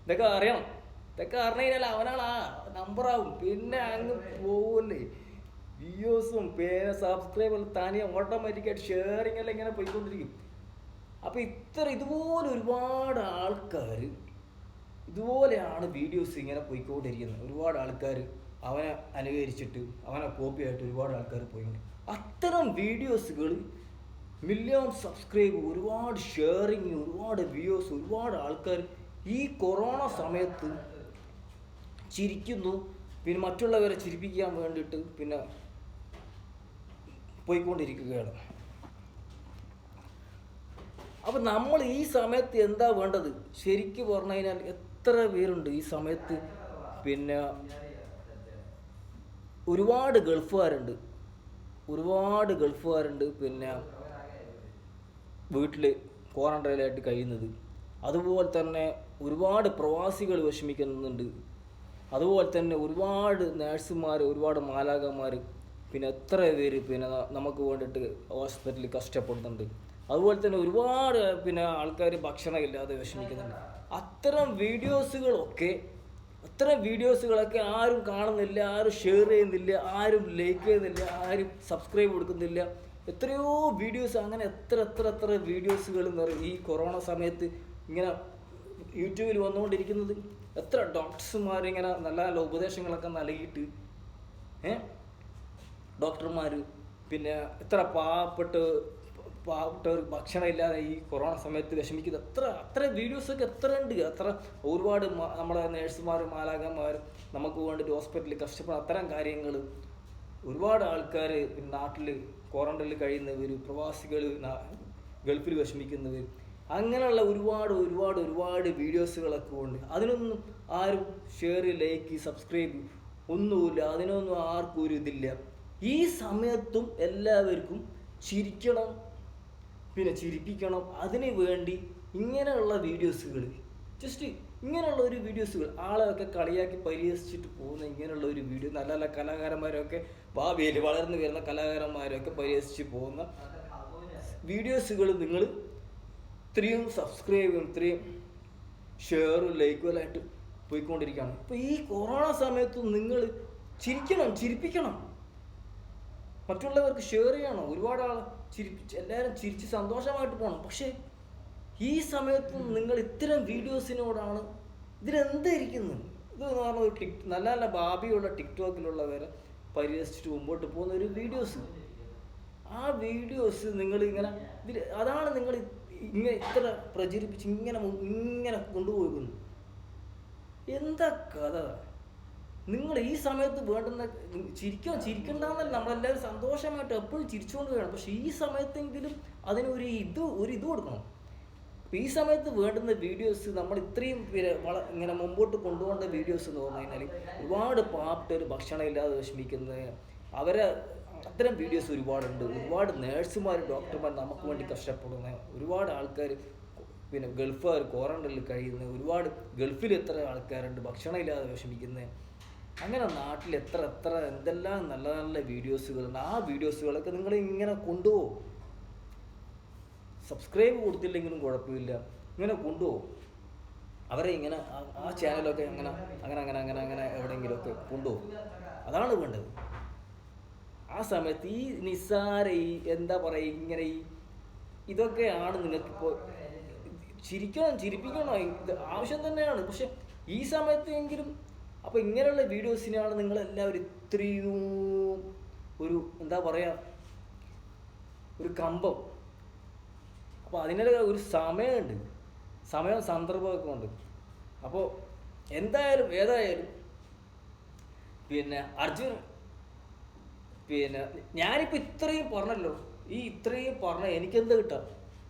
ഇതൊക്കെ അറിയണം. ഇതൊക്കെ അറിഞ്ഞു കഴിഞ്ഞാൽ അവനാണ് ആ നമ്പറാവും. പിന്നെ അങ്ങ് പോവല്ലേ വ്യൂസും പിന്നെ സബ്സ്ക്രൈബർ തനിയെ ഓട്ടോമാറ്റിക്കായിട്ട് ഷെയറിങ് എല്ലാം ഇങ്ങനെ പോയിക്കൊണ്ടിരിക്കും. അപ്പോൾ ഇതുപോലെ ഒരുപാട് ആൾക്കാർ ഇതുപോലെയാണ് വീഡിയോസ് ഇങ്ങനെ പോയിക്കൊണ്ടിരിക്കുന്നത്. ഒരുപാട് ആൾക്കാർ അവനെ അനുകരിച്ചിട്ട് അവനെ കോപ്പിയായിട്ട് ഒരുപാട് ആൾക്കാർ പോയിക്കൊണ്ട് അത്തരം വീഡിയോസുകൾ മില്യൺ സബ്സ്ക്രൈബ്, ഒരുപാട് ഷെയറിങ്, ഒരുപാട് വ്യൂസ്, ഒരുപാട് ആൾക്കാർ ഈ കൊറോണ സമയത്ത് ചിരിക്കുന്നു, പിന്നെ മറ്റുള്ളവരെ ചിരിപ്പിക്കാൻ വേണ്ടിയിട്ട് പിന്നെ പോയിക്കൊണ്ടിരിക്കുകയാണ്. അപ്പം നമ്മൾ ഈ സമയത്ത് എന്താ വേണ്ടത്? ശരിക്കും പറഞ്ഞു കഴിഞ്ഞാൽ എത്ര പേരുണ്ട് ഈ സമയത്ത്? പിന്നെ ഒരുപാട് ഗൾഫുകാരുണ്ട് പിന്നെ വീട്ടിൽ ക്വാറന്റൈനായിട്ട് കഴിയുന്നത്. അതുപോലെ തന്നെ ഒരുപാട് പ്രവാസികൾ വിഷമിക്കുന്നുണ്ട്. അതുപോലെ തന്നെ ഒരുപാട് നേഴ്സുമാർ, ഒരുപാട് മാലാഖമാർ, പിന്നെ എത്ര പേര് പിന്നെ നമുക്ക് വേണ്ടിയിട്ട് ഹോസ്പിറ്റലിൽ കഷ്ടപ്പെടുന്നുണ്ട്. അതുപോലെ തന്നെ ഒരുപാട് പിന്നെ ആൾക്കാർ ഭക്ഷണമില്ലാതെ വിഷമിക്കുന്നുണ്ട്. അത്തരം വീഡിയോസുകളൊക്കെ ആരും കാണുന്നില്ല, ആരും ഷെയർ ചെയ്യുന്നില്ല, ആരും ലൈക്ക് ചെയ്യുന്നില്ല, ആരും സബ്സ്ക്രൈബ് കൊടുക്കുന്നില്ല. എത്രയോ വീഡിയോസ്, അങ്ങനെ എത്ര വീഡിയോസുകൾ എന്ന് പറയും ഈ കൊറോണ സമയത്ത് ഇങ്ങനെ യൂട്യൂബിൽ വന്നുകൊണ്ടിരിക്കുന്നത്. എത്ര ഡോക്ടർമാർ ഇങ്ങനെ നല്ല നല്ല ഉപദേശങ്ങളൊക്കെ നൽകിയിട്ട് ഡോക്ടർമാർ പിന്നെ എത്ര പാവപ്പെട്ടവർ ഭക്ഷണം ഇല്ലാതെ ഈ കൊറോണ സമയത്ത് വിഷമിക്കുന്നത് അത്ര വീഡിയോസൊക്കെ എത്ര ഉണ്ട്. ഒരുപാട് നമ്മളെ നേഴ്സുമാരും മാലാഖമാരും നമുക്ക് വേണ്ടിയിട്ട് ഹോസ്പിറ്റലിൽ കഷ്ടപ്പെടുന്ന അത്തരം കാര്യങ്ങൾ, ഒരുപാട് ആൾക്കാർ നാട്ടിൽ ക്വാറന്റൈനിൽ കഴിയുന്നവർ, പ്രവാസികൾ ഗൾഫിൽ വിഷമിക്കുന്നവർ, അങ്ങനെയുള്ള ഒരുപാട് വീഡിയോസുകളൊക്കെ ഉണ്ട്. അതിനൊന്നും ആരും ഷെയർ, ലൈക്ക്, സബ്സ്ക്രൈബ് ഒന്നുമില്ല. അതിനൊന്നും ആർക്കും ഒരു ഇതില്ല. ഈ സമയത്തും എല്ലാവർക്കും ചിരിക്കണം, പിന്നെ ചിരിപ്പിക്കണം. അതിന് വേണ്ടി ഇങ്ങനെയുള്ള വീഡിയോസുകൾ, ജസ്റ്റ് ഇങ്ങനെയുള്ള ഒരു വീഡിയോസുകൾ, ആളെയൊക്കെ കളിയാക്കി പരിഹസിച്ചിട്ട് പോകുന്ന ഇങ്ങനെയുള്ള ഒരു വീഡിയോ, നല്ല നല്ല കലാകാരന്മാരൊക്കെ ഭാവിയിൽ വളർന്നു വരുന്ന കലാകാരന്മാരൊക്കെ പരിഹസിച്ച് പോകുന്ന വീഡിയോസുകൾ നിങ്ങൾ ഇത്രയും സബ്സ്ക്രൈബും ഇത്രയും ഷെയറും ലൈക്കുകളായിട്ട് പോയിക്കൊണ്ടിരിക്കുകയാണ്. ഇപ്പോൾ ഈ കൊറോണ സമയത്ത് നിങ്ങൾ ചിരിക്കണം, ചിരിപ്പിക്കണം, മറ്റുള്ളവർക്ക് ഷെയർ ചെയ്യണം, ഒരുപാട് ആൾ എല്ലാവരും ചിരിച്ച് സന്തോഷമായിട്ട് പോകണം. പക്ഷേ ഈ സമയത്ത് നിങ്ങൾ ഇത്തരം വീഡിയോസിനോടാണ് ഇതിലെന്തായിരിക്കുന്നത്? ഇത് പറഞ്ഞ ഒരു നല്ല നല്ല ഭാവിയുള്ള ടിക്ടോക്കിലുള്ളവരെ പരിഹസിച്ചിട്ട് മുമ്പോട്ട് പോകുന്ന ഒരു വീഡിയോസ്, ആ വീഡിയോസ് നിങ്ങൾ ഇങ്ങനെ അതാണ് നിങ്ങൾ ഇത്ര പ്രചരിപ്പിച്ച് ഇങ്ങനെ കൊണ്ടുപോകുന്നു. എന്താ കഥ? നിങ്ങൾ ഈ സമയത്ത് വേണ്ടുന്ന ചിരിക്കണ്ടെന്നല്ല, നമ്മളെല്ലാവരും സന്തോഷമായിട്ട് എപ്പോഴും ചിരിച്ചുകൊണ്ട് വേണം. പക്ഷെ ഈ സമയത്തെങ്കിലും അതിനൊരു ഇത് കൊടുക്കണം. അപ്പോൾ ഈ സമയത്ത് വേണ്ടുന്ന വീഡിയോസ് നമ്മൾ ഇത്രയും ഇങ്ങനെ മുമ്പോട്ട് കൊണ്ടുപോകേണ്ട വീഡിയോസ് എന്ന് പറഞ്ഞു കഴിഞ്ഞാൽ, ഒരുപാട് പാവപ്പെട്ടവർ ഭക്ഷണം ഇല്ലാതെ വിഷമിക്കുന്നത്, അവരെ അത്തരം വീഡിയോസ് ഒരുപാടുണ്ട്. ഒരുപാട് നേഴ്സുമാർ, ഡോക്ടർമാർ നമുക്ക് വേണ്ടി കഷ്ടപ്പെടുന്ന ഒരുപാട് ആൾക്കാർ, പിന്നെ ഗൾഫുകാർ ക്വാറന്റൈനിൽ കഴിയുന്ന ഒരുപാട്, ഗൾഫിൽ എത്ര ആൾക്കാരുണ്ട് ഭക്ഷണം ഇല്ലാതെ വിഷമിക്കുന്നത്. അങ്ങനെ നാട്ടിൽ എന്തെല്ലാം നല്ല നല്ല വീഡിയോസുകളുണ്ട്. ആ വീഡിയോസുകളൊക്കെ നിങ്ങൾ ഇങ്ങനെ കൊണ്ടുപോകും. സബ്സ്ക്രൈബ് കൊടുത്തില്ലെങ്കിലും കുഴപ്പമില്ല, ഇങ്ങനെ കൊണ്ടുപോകും. അവരെ ഇങ്ങനെ ആ ചാനലൊക്കെ അങ്ങനെ എവിടെയെങ്കിലുമൊക്കെ കൊണ്ടുപോകും. അതാണ് വേണ്ടത്. ആ സമയത്ത് ഈ നിസ്സാര എന്താ പറയുക, ഇങ്ങനെ ഇതൊക്കെയാണ് നിങ്ങൾക്കിപ്പോൾ ചിരിപ്പിക്കണം, ഇത് ആവശ്യം തന്നെയാണ്. പക്ഷെ ഈ സമയത്തെങ്കിലും അപ്പോൾ ഇങ്ങനെയുള്ള വീഡിയോസിനാണ് നിങ്ങളെല്ലാവരും ഇത്രയും ഒരു എന്താ പറയുക, ഒരു കമ്പം. അപ്പോൾ അതിനൊക്കെ ഒരു സമയമുണ്ട്, സമയവും സന്ദർഭമൊക്കെ ഉണ്ട്. അപ്പോൾ ഏതായാലും പിന്നെ അർജുൻ, പിന്നെ ഞാനിപ്പോൾ ഇത്രയും പറഞ്ഞല്ലോ, ഈ ഇത്രയും പറഞ്ഞ എനിക്കെന്താ കിട്ടുക?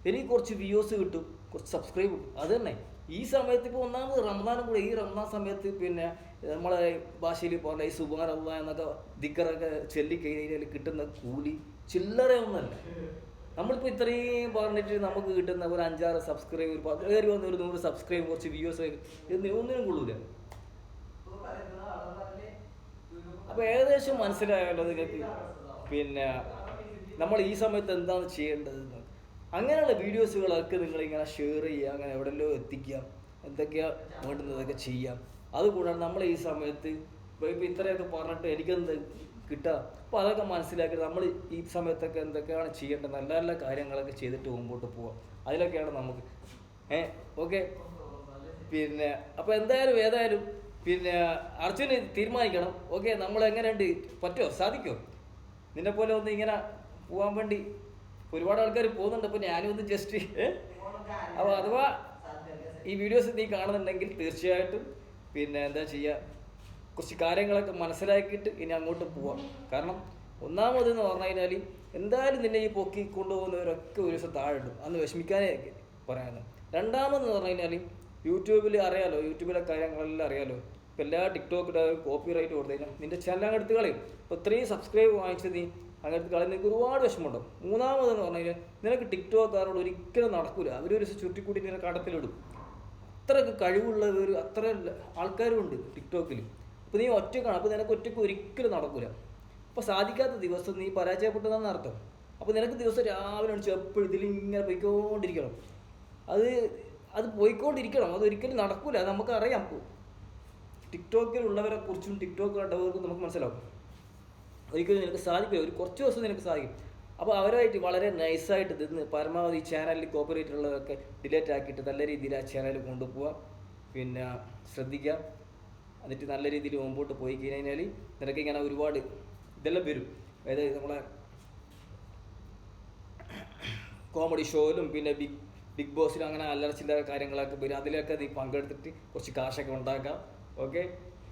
എനിക്ക് കുറച്ച് വ്യൂസ് കിട്ടും, കുറച്ച് സബ്സ്ക്രൈബ് കിട്ടും. അത് തന്നെ. ഈ സമയത്ത് ഇപ്പോൾ ഒന്നാമത് റമദാനും കൂടെ, ഈ റമദാൻ സമയത്ത് പിന്നെ നമ്മളെ ഭാഷയിൽ പറഞ്ഞ ഈ സുബ്ഹാൻ അല്ലാഹ് എന്നൊക്കെ ദിക്റൊക്കെ ചൊല്ലിക്കഴിഞ്ഞാൽ കിട്ടുന്ന കൂലി ചില്ലറയൊന്നുമല്ല. നമ്മളിപ്പോൾ ഇത്രയും പറഞ്ഞിട്ട് നമുക്ക് കിട്ടുന്ന ഒരു 5-6 സബ്സ്ക്രൈബ്, കയറി വന്ന ഒരു 100 സബ്സ്ക്രൈബ്, കുറച്ച് വ്യൂസ് ഒന്നിനും കൊള്ളൂല. അപ്പോൾ ഏകദേശം മനസ്സിലായല്ലോ നിങ്ങൾക്ക് പിന്നെ നമ്മൾ ഈ സമയത്ത് എന്താണ് ചെയ്യേണ്ടതെന്ന്. അങ്ങനെയുള്ള വീഡിയോസുകളൊക്കെ നിങ്ങളിങ്ങനെ ഷെയർ ചെയ്യുക, അങ്ങനെ എവിടെയല്ലോ എത്തിക്കുക, എന്തൊക്കെയാണ് വേണ്ടുന്നതൊക്കെ ചെയ്യാം. അതുകൂടാതെ നമ്മൾ ഈ സമയത്ത് ഇപ്പോൾ ഇത്രയൊക്കെ പറഞ്ഞിട്ട് എനിക്കെന്ത് കിട്ടുക, അപ്പോൾ അതൊക്കെ മനസ്സിലാക്കി നമ്മൾ ഈ സമയത്തൊക്കെ എന്തൊക്കെയാണ് ചെയ്യേണ്ടത്, നല്ല നല്ല കാര്യങ്ങളൊക്കെ ചെയ്തിട്ട് മുമ്പോട്ട് പോവാം. അതിലൊക്കെയാണ് നമുക്ക് ഓക്കെ. പിന്നെ അപ്പോൾ ഏതായാലും പിന്നെ അർജുന് തീരുമാനിക്കണം. ഓക്കെ, നമ്മൾ എങ്ങനെയുണ്ട്, പറ്റുമോ, സാധിക്കുമോ? നിന്നെ പോലെ ഒന്ന് ഇങ്ങനെ പോകാൻ വേണ്ടി ഒരുപാട് ആൾക്കാർ പോകുന്നുണ്ട്. അപ്പോൾ ഞാനും ഒന്ന് ജസ്റ്റ് അപ്പോൾ അഥവാ ഈ വീഡിയോസ് നീ കാണുന്നുണ്ടെങ്കിൽ തീർച്ചയായിട്ടും പിന്നെ എന്താ ചെയ്യുക, കുറച്ച് കാര്യങ്ങളൊക്കെ മനസ്സിലാക്കിയിട്ട് ഇനി അങ്ങോട്ട് പോവാം. കാരണം ഒന്നാമതെന്ന് പറഞ്ഞു കഴിഞ്ഞാൽ എന്തായാലും നിന്നെ ഈ പൊക്കി കൊണ്ടുപോകുന്നവരൊക്കെ ഒരു ദിവസം താഴെടും, അന്ന് വിഷമിക്കാനേ പറയാനും. രണ്ടാമതെന്ന് പറഞ്ഞു കഴിഞ്ഞാൽ യൂട്യൂബിൽ അറിയാലോ, യൂട്യൂബിലെ കാര്യങ്ങളെല്ലാം അറിയാലോ. ഇപ്പോൾ എല്ലാ ടിക്ടോക്കിൻ്റെ കോപ്പി റൈറ്റ് കൊടുത്തു കഴിഞ്ഞാൽ നിൻ്റെ ചാനൽ അങ്ങ് എടുത്ത് കളയും. ഇപ്പോൾ 3 സബ്സ്ക്രൈബ് വാങ്ങിച്ച് നീ അങ്ങനത്തെ കളയും, നിനക്ക് ഒരുപാട് വിഷമമുണ്ടാവും. മൂന്നാമതെന്ന് പറഞ്ഞു കഴിഞ്ഞാൽ നിനക്ക് ടിക്ടോക്കാരോട് ഒരിക്കലും നടക്കില്ല. അവരൊരു ചുരുട്ടിക്കൂട്ടി നിന്നെ കടത്തിലിടും. അത്രയ്ക്ക് കഴിവുള്ളവർ, അത്ര ആൾക്കാരും ഉണ്ട് ടിക്ടോക്കിൽ. അപ്പോൾ നീ ഒറ്റക്കാണ്, അപ്പോൾ നിനക്ക് ഒറ്റയ്ക്ക് ഒരിക്കലും നടക്കില്ല. അപ്പോൾ സാധിക്കാത്ത ദിവസം നീ പരാജയപ്പെട്ടതെന്ന് അർത്ഥം. അപ്പോൾ നിനക്ക് ദിവസം രാവിലെ എണീച്ച് എപ്പോഴും ഇതിലിങ്ങനെ പോയിക്കൊണ്ടിരിക്കണം. അത് അത് പോയിക്കൊണ്ടിരിക്കണം. അതൊരിക്കലും നടക്കില്ല. അത് നമുക്കറിയാം. ടിക്ടോക്കിലുള്ളവരെ കുറിച്ചും ടിക്ടോക്ക് കണ്ടവർക്കും നമുക്ക് മനസ്സിലാവും. ഒരിക്കലും നിനക്ക് സാധിക്കില്ല. ഒരു കുറച്ച് ദിവസം നിനക്ക് സാധിക്കും. അപ്പോൾ അവരുമായിട്ട് വളരെ നൈസായിട്ട് നിന്ന് പരമാവധി ചാനലിൽ കോപ്പറേറ്റ് ഉള്ളതൊക്കെ ഡിലേറ്റ് ആക്കിയിട്ട് നല്ല രീതിയിൽ ആ ചാനൽ കൊണ്ടുപോവുക. പിന്നെ ശ്രദ്ധിക്കുക. എന്നിട്ട് നല്ല രീതിയിൽ മുമ്പോട്ട് പോയി കഴിഞ്ഞാൽ നിനക്ക് ഇങ്ങനെ ഒരുപാട് ഇതെല്ലാം വരും. അതായത് നമ്മളെ കോമഡി ഷോയിലും പിന്നെ ബിഗ് ബോസിലും അങ്ങനെ അല്ലറച്ചില്ല കാര്യങ്ങളൊക്കെ വരും. അതിലൊക്കെ നീ പങ്കെടുത്തിട്ട് കുറച്ച് കാശൊക്കെ ഉണ്ടാക്കാം. ഓക്കെ.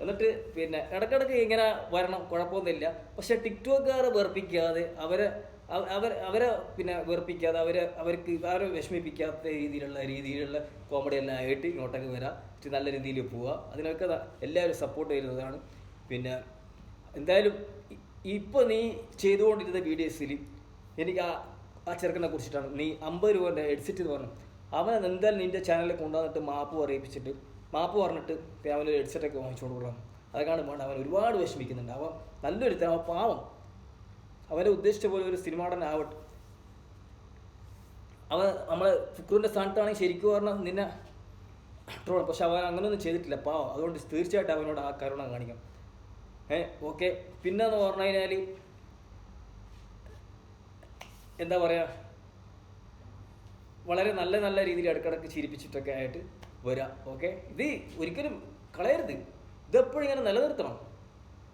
എന്നിട്ട് പിന്നെ ഇടയ്ക്കിടയ്ക്ക് ഇങ്ങനെ വരണം, കുഴപ്പമൊന്നുമില്ല. പക്ഷെ ടിക്ടോക്കുകാരെ വെറുപ്പിക്കാതെ അവരെ പിന്നെ വെറുപ്പിക്കാതെ അവരെ വിഷമിപ്പിക്കാത്ത രീതിയിലുള്ള കോമഡി എല്ലാം ആയിട്ട് ഇങ്ങോട്ടൊക്കെ വരാം. നല്ല രീതിയിൽ പോവുക. അതിനൊക്കെ എല്ലാവരും സപ്പോർട്ട് ചെയ്യുന്നതാണ്. പിന്നെ എന്തായാലും ഇപ്പോൾ നീ ചെയ്തുകൊണ്ടിരുന്ന വീഡിയോസിൽ എനിക്ക് ആ ചെറുക്കനെ കുറിച്ചിട്ടാണ്. നീ 50 രൂപേൻ്റെ ഹെഡ്സെറ്റ് എന്ന് പറഞ്ഞു. അവൻ എന്തായാലും നിൻ്റെ ചാനലിൽ കൊണ്ടുവന്നിട്ട് മാപ്പ് പറഞ്ഞിട്ട് അവനൊരു ഹെഡ്സെറ്റൊക്കെ വാങ്ങിച്ചുകൊണ്ട് കൊടുക്കണം. അതൊക്കെയാണ് വേണ്ട. അവൻ ഒരുപാട് വിഷമിക്കുന്നുണ്ട്. അവൻ നല്ലൊരു അവൻ പാവം. അവരെ ഉദ്ദേശിച്ച പോലെ ഒരു സിനിമ നടൻ ആവട്ടെ. അവൻ നമ്മളെ ഫുക്രുവിൻ്റെ സ്ഥാനത്താണെങ്കിൽ ശരിക്കും പറഞ്ഞാൽ നിന്നെ ട്രോളും. പക്ഷെ അവൻ അങ്ങനെയൊന്നും ചെയ്തിട്ടില്ല, പാവം. അതുകൊണ്ട് തീർച്ചയായിട്ടും അവനോട് ആ കരുണ കാണിക്കാം. ഓക്കെ. പിന്നെ എന്ന് പറഞ്ഞു കഴിഞ്ഞാൽ എന്താ പറയുക, വളരെ നല്ല രീതിയിൽ ഇടയ്ക്കിടയ്ക്ക് ചിരിപ്പിച്ചിട്ടൊക്കെ ആയിട്ട് വരാം. ഓക്കെ. ഇത് ഒരിക്കലും കളയരുത്. ഇതെപ്പോഴും ഇങ്ങനെ നിലനിർത്തണം.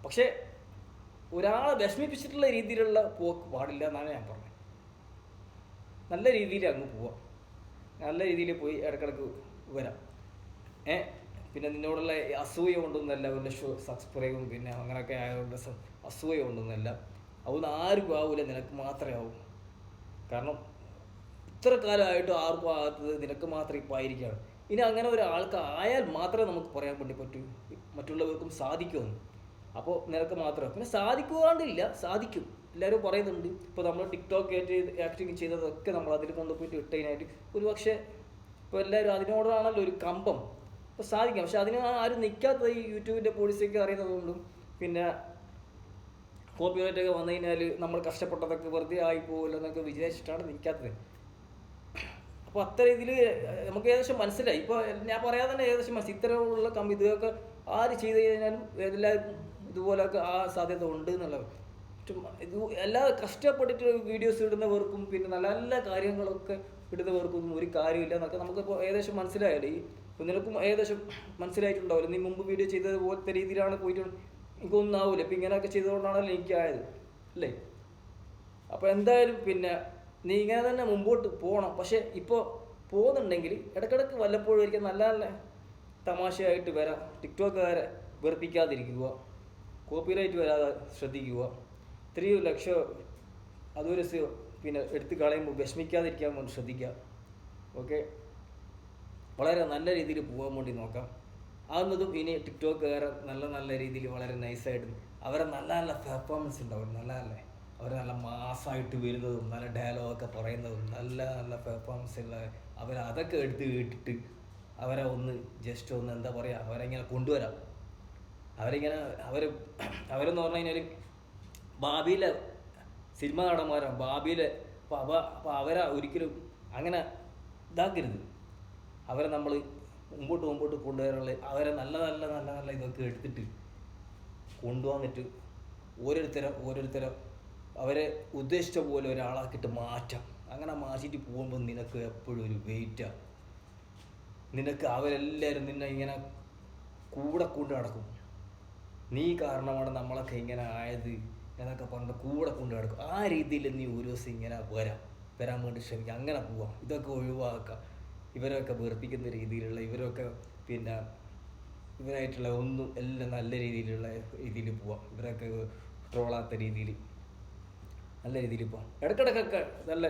പക്ഷേ ഒരാളെ വിഷമിപ്പിച്ചിട്ടുള്ള രീതിയിലുള്ള പോക്ക് പാടില്ല എന്നാണ് ഞാൻ പറഞ്ഞത്. നല്ല രീതിയിൽ അങ്ങ് പോവാം. നല്ല രീതിയിൽ പോയി ഇടയ്ക്കിടയ്ക്ക് വരാം. പിന്നെ നിന്നോടുള്ള അസൂയ കൊണ്ടൊന്നുമല്ല അവൻ്റെ സബ്സ്ക്രൈബും പിന്നെ അങ്ങനെയൊക്കെ ആയതുകൊണ്ട് അസൂയ കൊണ്ടൊന്നുമല്ല. അതൊന്നും ആർക്കും ആവില്ല, നിനക്ക് മാത്രമേ ആവൂ. കാരണം ഇത്ര കാലമായിട്ട് ആർക്കും ആകാത്തത് നിനക്ക് മാത്രം ഇപ്പോൾ ആയിരിക്കുകയാണ്. ഇനി അങ്ങനെ ഒരാൾക്ക് ആയാൽ മാത്രമേ നമുക്ക് പറയാൻ വേണ്ടി പറ്റൂ മറ്റുള്ളവർക്കും സാധിക്കുമെന്ന്. അപ്പോൾ നിനക്ക് മാത്രം. പിന്നെ സാധിക്കാണ്ടില്ല, സാധിക്കും. എല്ലാവരും പറയുന്നുണ്ട്. ഇപ്പോൾ നമ്മൾ ടിക്ടോക്ക് ആക്ടിങ് ചെയ്തതൊക്കെ നമ്മൾ അതിൽ കൊണ്ടുപോയിട്ട് ഇട്ട് കഴിഞ്ഞാൽ ഒരു പക്ഷേ ഇപ്പോൾ എല്ലാവരും അതിനോടാണല്ലോ ഒരു കമ്പം. അപ്പോൾ സാധിക്കാം. പക്ഷെ അതിന് ആരും നിൽക്കാത്തത് ഈ യൂട്യൂബിൻ്റെ പോളിസിയൊക്കെ അറിയുന്നതുകൊണ്ടും പിന്നെ കോപ്പിറൈറ്റൊക്കെ വന്നു കഴിഞ്ഞാൽ നമ്മൾ കഷ്ടപ്പെട്ടതൊക്കെ വെറുതെ ആയി പോകില്ല എന്നൊക്കെ വിചാരിച്ചിട്ടാണ് നിൽക്കാത്തത്. അപ്പോൾ അത്ര രീതിയിൽ നമുക്ക് ഏകദേശം മനസ്സിലായി. ഇപ്പോൾ ഞാൻ പറയാതെ തന്നെ ഏകദേശം ഇത്തരമുള്ള ഇതൊക്കെ ആര് ചെയ്ത് കഴിഞ്ഞാലും എല്ലാവർക്കും ഇതുപോലെയൊക്കെ ആ സാധ്യത ഉണ്ട് എന്നുള്ളത്. ഇത് അല്ലാതെ കഷ്ടപ്പെട്ടിട്ട് വീഡിയോസ് ഇടുന്നവർക്കും പിന്നെ നല്ല നല്ല കാര്യങ്ങളൊക്കെ ഇടുന്നവർക്കൊന്നും ഒരു കാര്യമില്ല എന്നൊക്കെ നമുക്കിപ്പോൾ ഏകദേശം മനസ്സിലായല്ലേ. ഇപ്പോൾ നിനക്കും ഏകദേശം മനസ്സിലായിട്ടുണ്ടാവില്ല. നീ മുമ്പ് വീഡിയോ ചെയ്തത് പോലത്തെ രീതിയിലാണ് പോയിട്ട് എനിക്കൊന്നും ആവില്ല. ഇപ്പം ഇങ്ങനെയൊക്കെ ചെയ്തുകൊണ്ടാണല്ലോ എനിക്കായത് അല്ലേ. അപ്പോൾ എന്തായാലും പിന്നെ നീ ഇങ്ങനെ തന്നെ മുമ്പോട്ട് പോകണം. പക്ഷേ ഇപ്പോൾ പോകുന്നുണ്ടെങ്കിൽ ഇടയ്ക്കിടയ്ക്ക് വല്ലപ്പോഴും ഒരിക്കൽ നല്ല നല്ല തമാശയായിട്ട് വരാം. ടിക്ടോക്കുകാരെ വെറുപ്പിക്കാതിരിക്കുക, കോപ്പിറൈറ്റ് വരാതെ ശ്രദ്ധിക്കുക. 3 ലക്ഷം അതൊരു പിന്നെ എടുത്ത് കളയുമ്പോൾ വിഷമിക്കാതിരിക്കാൻ വേണ്ടി ശ്രദ്ധിക്കുക. ഓക്കെ. വളരെ നല്ല രീതിയിൽ പോകാൻ വേണ്ടി നോക്കാം. ആകുന്നതും ഇനി ടിക്ടോക്കുകാരെ നല്ല രീതിയിൽ വളരെ നൈസായിട്ട് അവരെ നല്ല പെർഫോമൻസ് ഉണ്ടാവും. അവർ നല്ല മാസമായിട്ട് വരുന്നതും നല്ല ഡയലോഗൊക്കെ പറയുന്നതും നല്ല പെർഫോമൻസ് ഉള്ള അതൊക്കെ എടുത്ത് കേട്ടിട്ട് അവരെ ഒന്ന് ജസ്റ്റ് ഒന്ന് എന്താ പറയുക, അവരെങ്ങനെ കൊണ്ടുവരാം. അവരെന്ന് പറഞ്ഞു കഴിഞ്ഞാൽ ഭാവിയിലെ സിനിമ നടന്മാരാണ്. ഭാവിയിലെ അപ്പോൾ അവരെ ഒരിക്കലും അങ്ങനെ ഇതാക്കരുത്. അവരെ നമ്മൾ മുമ്പോട്ട് കൊണ്ടുവരാനുള്ള അവരെ നല്ല ഇതൊക്കെ എടുത്തിട്ട് കൊണ്ടുവന്നിട്ട് ഓരോരുത്തരെ അവരെ ഉദ്ദേശിച്ച പോലെ ഒരാളാക്കിയിട്ട് മാറ്റാം. അങ്ങനെ മാറ്റിയിട്ട് പോകുമ്പോൾ നിനക്ക് എപ്പോഴും ഒരു വെയിറ്റാണ്. നിനക്ക് അവരെല്ലാവരും നിന്നെ ഇങ്ങനെ കൂടെ കൊണ്ട് നടക്കും. നീ കാരണമാണ് നമ്മളൊക്കെ ഇങ്ങനെ ആയത് എന്നൊക്കെ പറഞ്ഞ് കൂടെ കൊണ്ട് നടക്കും. ആ രീതിയിൽ നീ ഒരു ദിവസം ഇങ്ങനെ വരാൻ വേണ്ടി ശ്രമിക്കുക. അങ്ങനെ പോവാം. ഇതൊക്കെ ഒഴിവാക്കുക. ഇവരൊക്കെ വെറുപ്പിക്കുന്ന രീതിയിലുള്ള ഇവരൊക്കെ പിന്നെ ഇവരായിട്ടുള്ള ഒന്നും എല്ലാം നല്ല രീതിയിൽ പോവാം. ഇവരൊക്കെ ട്രോളാത്ത രീതിയിൽ നല്ല രീതിയിൽ പോവാം. ഇടയ്ക്കിടയ്ക്കൊക്കെ നല്ല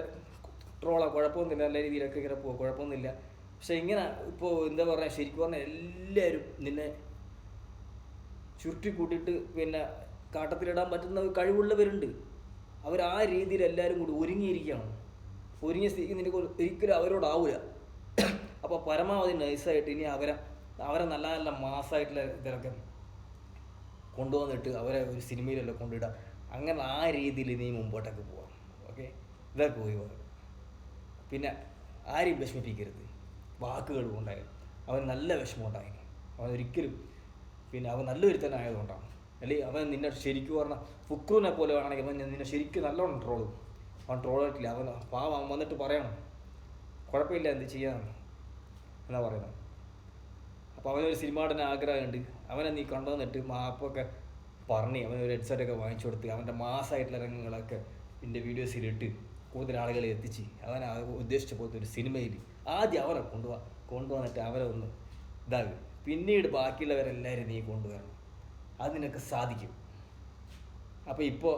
കുഴപ്പമൊന്നുമില്ല. നല്ല രീതിയിലൊക്കെ ഇങ്ങനെ പോവാം, കുഴപ്പമൊന്നുമില്ല. പക്ഷെ ഇങ്ങനെ ഇപ്പോൾ എന്താ പറയുക, ശരിക്കും പറഞ്ഞാൽ എല്ലാവരും നിന്നെ ചുരുട്ടി കൂട്ടിയിട്ട് പിന്നെ കാട്ടത്തിലിടാൻ പറ്റുന്ന കഴിവുള്ളവരുണ്ട്. അവർ ആ രീതിയിൽ എല്ലാവരും കൂടി ഒരുങ്ങിയിരിക്കുകയാണ്. ഒരുങ്ങിയ സ്ഥിതിക്ക് നിനക്ക് ഒരിക്കലും അവരോടാവില്ല. അപ്പോൾ പരമാവധി നൈസായിട്ട് ഇനി അവരെ നല്ല മാസമായിട്ടുള്ള ഇതിലൊക്കെ കൊണ്ടുവന്നിട്ട് അവരെ ഒരു സിനിമയിലെല്ലാം കൊണ്ടിടാം. അങ്ങനെ ആ രീതിയിൽ നീ മുമ്പോട്ടൊക്കെ പോവാം. ഓക്കെ, ഇതൊക്കെ ഒഴിവാക്കുക. പിന്നെ ആരെയും വിഷമിപ്പിക്കരുത് വാക്കുകൾ കൊണ്ടായി. അവൻ നല്ല വിഷമം ഉണ്ടായി. അവൻ ഒരിക്കലും പിന്നെ അവൻ നല്ലൊരു തന്നെ ആയതുകൊണ്ടാണ്. അല്ലെങ്കിൽ അവൻ നിന്നെ ശരിക്കും പറഞ്ഞാൽ ഫുക്രൂനെ പോലെ ആണെങ്കിൽ അവൻ നിന്നെ ശരിക്കും നല്ലോണം ട്രോളും. അവൻ ട്രോളായിട്ടില്ല. അവൻ പാവം അവൻ വന്നിട്ട് പറയണം കുഴപ്പമില്ല എന്ത് ചെയ്യാനാണ് എന്നാ പറയുന്നത്. അപ്പോൾ അവനൊരു സിനിമയുടെ ആഗ്രഹമുണ്ട്. അവനെ നീ കൊണ്ടുവന്നിട്ട് മാപ്പൊക്കെ പറഞ്ഞ് അവനൊരു ഹെഡ്സെറ്റൊക്കെ വാങ്ങിച്ചു കൊടുത്ത് അവൻ്റെ മാസമായിട്ടുള്ള രംഗങ്ങളൊക്കെ എൻ്റെ വീഡിയോസിലിട്ട് കൂടുതൽ ആളുകളെ എത്തിച്ച് അവൻ ഉദ്ദേശിച്ച പോലത്തെ ഒരു സിനിമയിൽ ആദ്യം അവരെ കൊണ്ടുവന്നിട്ട് അവരെ ഒന്ന് ഇതാകും. പിന്നീട് ബാക്കിയുള്ളവരെല്ലാവരും നീ കൊണ്ടുവരണം. അതിനൊക്കെ സാധിക്കും. അപ്പോൾ ഇപ്പോൾ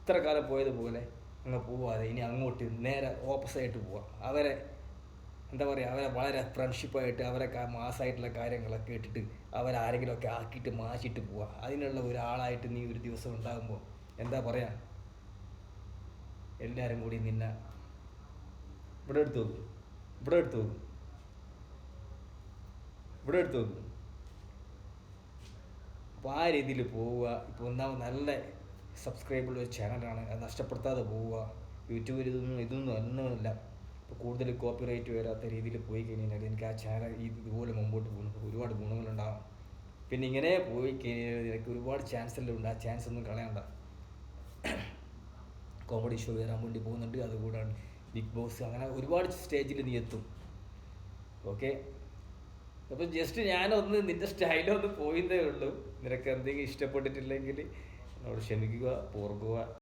ഇത്ര കാലം പോയതുപോലെ അങ്ങ് പോവാതെ ഇനി അങ്ങോട്ട് നേരെ ഓപ്പോസിറ്റായിട്ട് പോവാം. അവരെ എന്താ പറയുക, അവരെ വളരെ ഫ്രണ്ട്ഷിപ്പായിട്ട് അവരെ മാസമായിട്ടുള്ള കാര്യങ്ങളൊക്കെ ഇട്ടിട്ട് അവരാരെങ്കിലുമൊക്കെ ആക്കിയിട്ട് മാറ്റിയിട്ട് പോവുക. അതിനുള്ള ഒരാളായിട്ട് നീ ഒരു ദിവസം ഉണ്ടാകുമ്പോൾ എന്താ പറയുക, എല്ലാവരും കൂടി നിന്നെ ഇവിടെ എടുത്ത് നോക്കും, ഇവിടെ എടുത്ത് നോക്കും, ഇവിടെ എടുത്ത് നോക്കും. അപ്പോൾ ആ രീതിയിൽ പോവുക. ഇപ്പോൾ ഒന്നാമത് നല്ല സബ്സ്ക്രൈബുള്ള ഒരു ചാനലാണ്, അത് നഷ്ടപ്പെടുത്താതെ പോവുക. യൂട്യൂബിൽ ഇതൊന്നും ഒന്നുമില്ല. ഇപ്പോൾ കൂടുതൽ കോപ്പി റൈറ്റ് വരാത്ത രീതിയിൽ പോയി കഴിഞ്ഞാൽ എനിക്ക് ആ ചാനൽ ഇതുപോലെ മുമ്പോട്ട് പോകുന്നത് ഒരുപാട് ഗുണങ്ങളുണ്ടാകും. പിന്നെ ഇങ്ങനെ പോയി കഴിഞ്ഞാൽ എനിക്ക് ഒരുപാട് ചാൻസെല്ലാം ഉണ്ട്. ആ ചാൻസ് ഒന്നും കളയണ്ട. കോമഡി ഷോ വരാൻ വേണ്ടി പോകുന്നുണ്ട്, അതുകൂടാണ് ബിഗ് ബോസ്, അങ്ങനെ ഒരുപാട് സ്റ്റേജിൽ നീ എത്തും. ഓക്കെ, അപ്പോൾ ജസ്റ്റ് ഞാനൊന്ന് നിൻ്റെ സ്റ്റൈലൊന്ന് പോയിന്നേ ഉള്ളൂ. നിനക്ക് എന്തെങ്കിലും ഇഷ്ടപ്പെട്ടിട്ടില്ലെങ്കിൽ എന്നോട് ക്ഷമിക്കുക, പോർക്കുക.